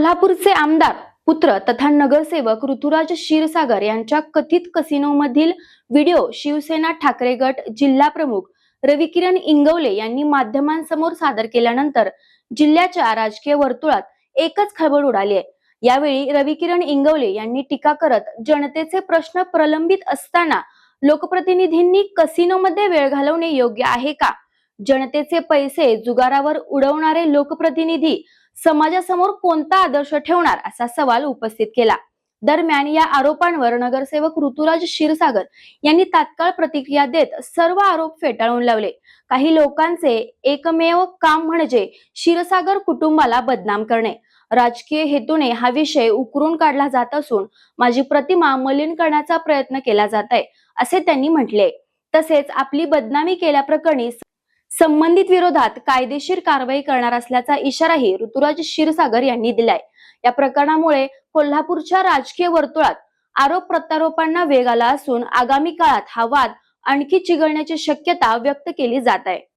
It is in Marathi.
कोल्हापूरचे आमदार पुत्र तथा नगरसेवक ऋतुराज क्षीरसागर यांच्या कथित कसिनोमधील व्हिडिओ शिवसेना ठाकरे गट जिल्हा प्रमुख रविकिरण इंगवले यांनी माध्यमांसमोर सादर केल्यानंतर जिल्ह्याच्या राजकीय वर्तुळात एकच खळबळ उडाली आहे। यावेळी रविकिरण इंगवले यांनी टीका करत जनतेचे प्रश्न प्रलंबित असताना लोकप्रतिनिधींनी कसिनोमध्ये वेळ घालवणे योग्य आहे का? जनतेचे पैसे जुगारावर उडवणारे लोकप्रतिनिधी समाजासमोर कोणता आदर्श ठेवणार असा सवाल उपस्थित केला। दरम्यान या आरोपांवर नगरसेवक ऋतुराज क्षीरसागर यांनी तात्काळ प्रतिक्रिया देत सर्व आरोप फेटाळून लावले। काही लोकांचे एकमेव काम म्हणजे क्षीरसागर कुटुंबाला बदनाम करणे। राजकीय हेतूने हा विषय उकरून काढला जात असून माझी प्रतिमा मलिन करण्याचा प्रयत्न केला जात आहे असे त्यांनी म्हटले। तसेच आपली बदनामी केल्याप्रकरणी संबंधित विरोधात कायदेशीर कारवाई करणार असल्याचा इशाराही ऋतुराज क्षीरसागर यांनी दिलाय। या प्रकरणामुळे कोल्हापूरच्या राजकीय वर्तुळात आरोप प्रत्यारोपांना वेग आला असून आगामी काळात हा वाद आणखी चिघळण्याची शक्यता व्यक्त केली जात आहे।